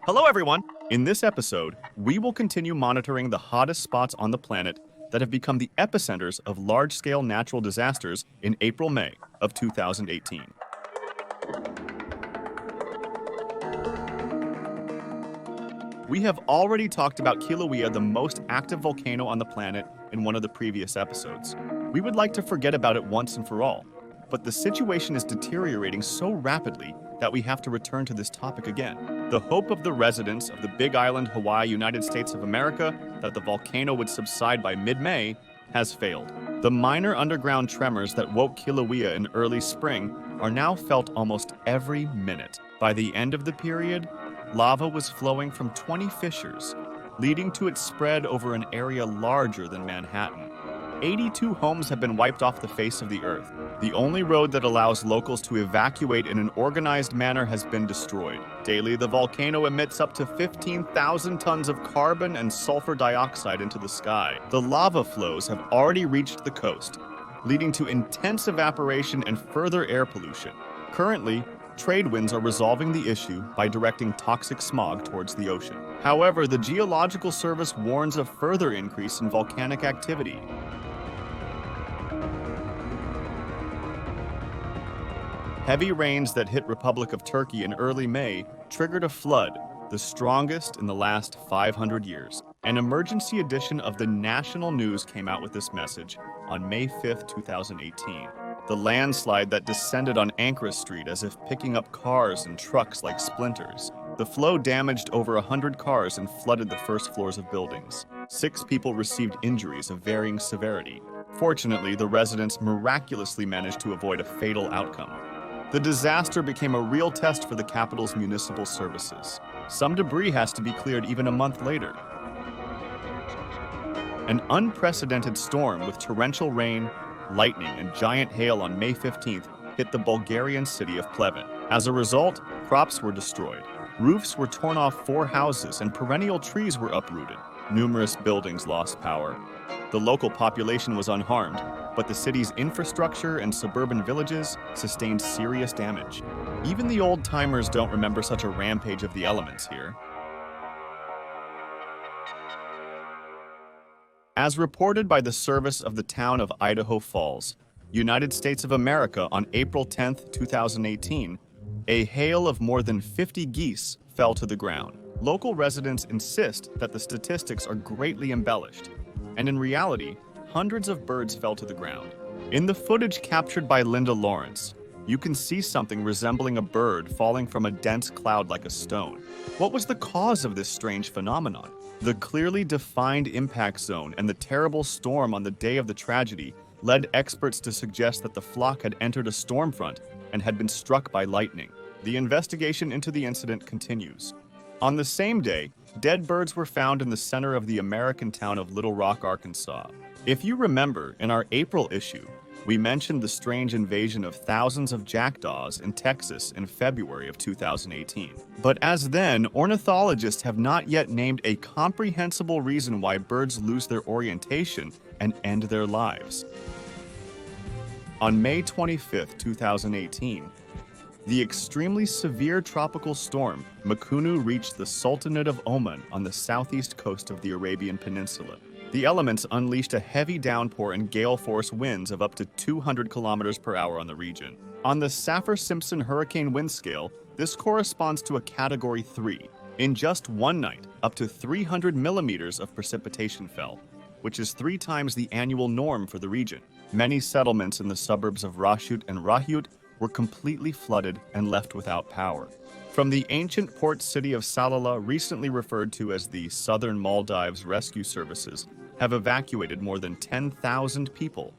Hello, everyone! In this episode, we will continue monitoring the hottest spots on the planet that have become the epicenters of large-scale natural disasters in April-May of 2018. We have already talked about Kilauea, the most active volcano on the planet, in one of the previous episodes. We would like to forget about it once and for all, but the situation is deteriorating so rapidly that we have to return to this topic again. The hope of the residents of the Big Island, Hawaii, United States of America, that the volcano would subside by mid-May, has failed. The minor underground tremors that woke Kilauea in early spring are now felt almost every minute. By the end of the period, lava was flowing from 20 fissures, leading to its spread over an area larger than Manhattan. 82 homes have been wiped off the face of the earth. The only road that allows locals to evacuate in an organized manner has been destroyed. Daily, the volcano emits up to 15,000 tons of carbon and sulfur dioxide into the sky. The lava flows have already reached the coast, leading to intense evaporation and further air pollution. Currently, trade winds are resolving the issue by directing toxic smog towards the ocean. However, the Geological Service warns of further increase in volcanic activity. Heavy rains that hit Republic of Turkey in early May triggered a flood, the strongest in the last 500 years. An emergency edition of the National News came out with this message on May 5, 2018. The landslide that descended on Ankara Street as if picking up cars and trucks like splinters. The flow damaged over 100 cars and flooded the first floors of buildings. 6 people received injuries of varying severity. Fortunately, the residents miraculously managed to avoid a fatal outcome. The disaster became a real test for the capital's municipal services. Some debris has to be cleared even a month later. An unprecedented storm with torrential rain, lightning, and giant hail on May 15th hit the Bulgarian city of Pleven. As a result, crops were destroyed. Roofs were torn off 4 houses and perennial trees were uprooted. Numerous buildings lost power. The local population was unharmed, but the city's infrastructure and suburban villages sustained serious damage. Even the old-timers don't remember such a rampage of the elements here. As reported by the service of the town of Idaho Falls, United States of America, on April 10, 2018, a hail of more than 50 geese fell to the ground. Local residents insist that the statistics are greatly embellished, and in reality, hundreds of birds fell to the ground. In the footage captured by Linda Lawrence, you can see something resembling a bird falling from a dense cloud like a stone. What was the cause of this strange phenomenon? The clearly defined impact zone and the terrible storm on the day of the tragedy led experts to suggest that the flock had entered a storm front and had been struck by lightning. The investigation into the incident continues. On the same day, dead birds were found in the center of the American town of Little Rock, Arkansas. If you remember, in our April issue, we mentioned the strange invasion of thousands of jackdaws in Texas in February of 2018. But as then, ornithologists have not yet named a comprehensible reason why birds lose their orientation and end their lives. On May 25, 2018, the extremely severe tropical storm Mekunu reached the Sultanate of Oman on the southeast coast of the Arabian Peninsula. The elements unleashed a heavy downpour and gale-force winds of up to 200 kilometers per hour on the region. On the Saffir-Simpson hurricane wind scale, this corresponds to a Category 3. In just one night, up to 300 millimeters of precipitation fell, which is 3 times the annual norm for the region. Many settlements in the suburbs of Rashut and Rahut were completely flooded and left without power. From the ancient port city of Salalah, recently referred to as the Southern Maldives Rescue Services, have evacuated more than 10,000 people.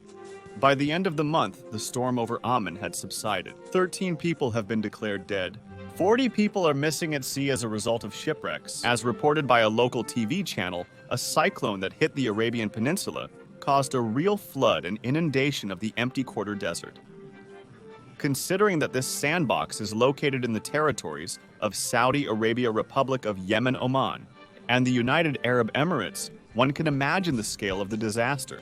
By the end of the month, the storm over Aman had subsided. 13 people have been declared dead. 40 people are missing at sea as a result of shipwrecks. As reported by a local TV channel, a cyclone that hit the Arabian Peninsula caused a real flood and inundation of the empty quarter desert. Considering that this sandbox is located in the territories of Saudi Arabia, Republic of Yemen, Oman, and the United Arab Emirates, one can imagine the scale of the disaster.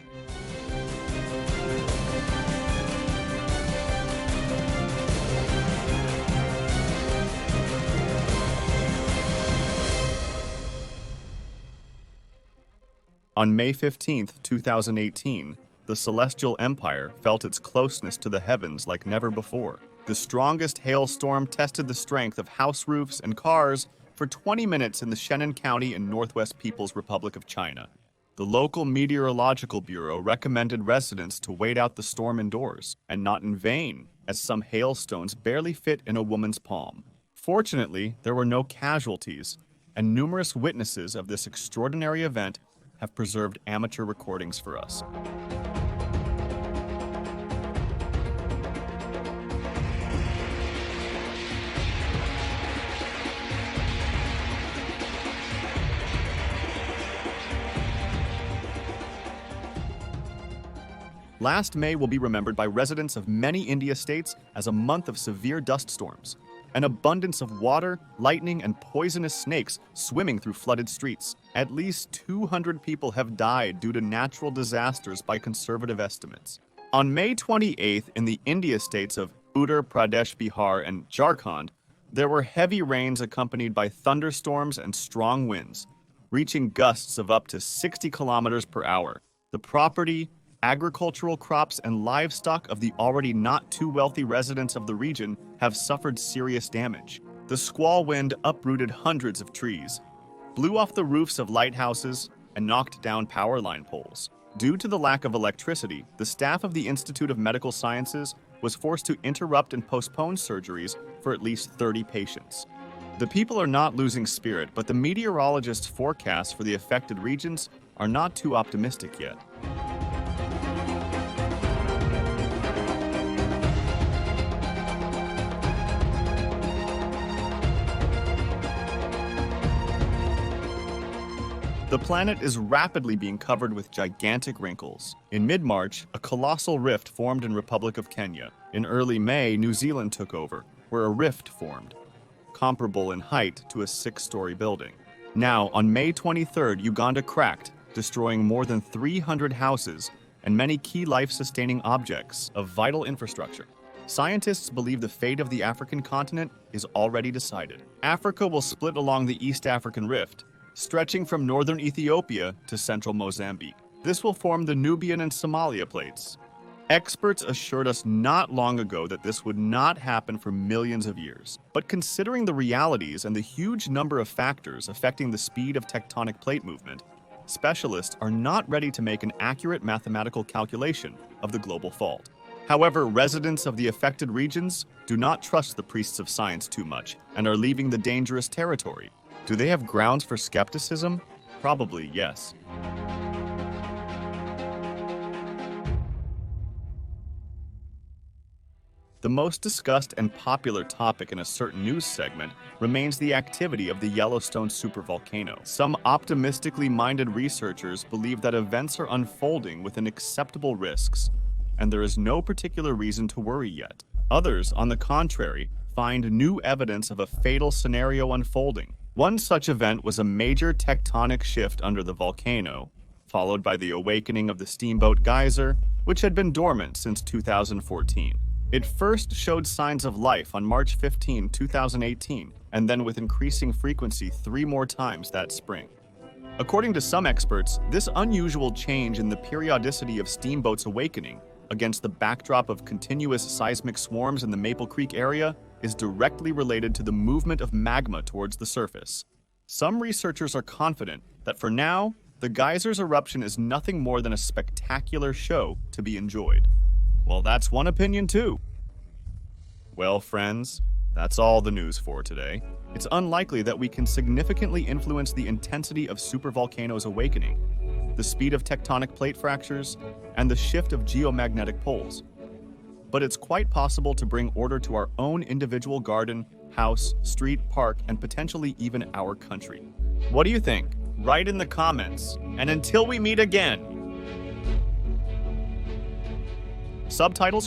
On May 15, 2018, the celestial empire felt its closeness to the heavens like never before. The strongest hailstorm tested the strength of house roofs and cars for 20 minutes in the Shannan County in Northwest People's Republic of China. The local meteorological bureau recommended residents to wait out the storm indoors, and not in vain, as some hailstones barely fit in a woman's palm. Fortunately, there were no casualties, and numerous witnesses of this extraordinary event have preserved amateur recordings for us. Last May will be remembered by residents of many India states as a month of severe dust storms. An abundance of water, lightning, and poisonous snakes swimming through flooded streets. At least 200 people have died due to natural disasters by conservative estimates. On May 28th, in the India states of Uttar Pradesh, Bihar, and Jharkhand, there were heavy rains accompanied by thunderstorms and strong winds, reaching gusts of up to 60 kilometers per hour. The property, agricultural crops, and livestock of the already not too wealthy residents of the region have suffered serious damage. The squall wind uprooted hundreds of trees, blew off the roofs of lighthouses, and knocked down power line poles. Due to the lack of electricity, the staff of the Institute of Medical Sciences was forced to interrupt and postpone surgeries for at least 30 patients. The people are not losing spirit, but the meteorologists' forecasts for the affected regions are not too optimistic yet. The planet is rapidly being covered with gigantic wrinkles. In mid-March, a colossal rift formed in Republic of Kenya. In early May, New Zealand took over, where a rift formed, comparable in height to a 6-story building. Now, on May 23rd, Uganda cracked, destroying more than 300 houses and many key life-sustaining objects of vital infrastructure. Scientists believe the fate of the African continent is already decided. Africa will split along the East African Rift, stretching from northern Ethiopia to central Mozambique. This will form the Nubian and Somalia plates. Experts assured us not long ago that this would not happen for millions of years. But considering the realities and the huge number of factors affecting the speed of tectonic plate movement, specialists are not ready to make an accurate mathematical calculation of the global fault. However, residents of the affected regions do not trust the priests of science too much and are leaving the dangerous territory. Do they have grounds for skepticism? Probably yes. The most discussed and popular topic in a certain news segment remains the activity of the Yellowstone supervolcano. Some optimistically minded researchers believe that events are unfolding within acceptable risks, and there is no particular reason to worry yet. Others, on the contrary, find new evidence of a fatal scenario unfolding. One such event was a major tectonic shift under the volcano, followed by the awakening of the Steamboat Geyser, which had been dormant since 2014. It first showed signs of life on March 15, 2018, and then with increasing frequency 3 more times that spring. According to some experts, this unusual change in the periodicity of Steamboat's awakening against the backdrop of continuous seismic swarms in the Maple Creek area is directly related to the movement of magma towards the surface. Some researchers are confident that for now, the geyser's eruption is nothing more than a spectacular show to be enjoyed. Well, that's one opinion too. Well, friends, that's all the news for today. It's unlikely that we can significantly influence the intensity of supervolcanoes' awakening, the speed of tectonic plate fractures, and the shift of geomagnetic poles. But it's quite possible to bring order to our own individual garden, house, street, park, and potentially even our country. What do you think? Write in the comments. And until we meet again, subtitles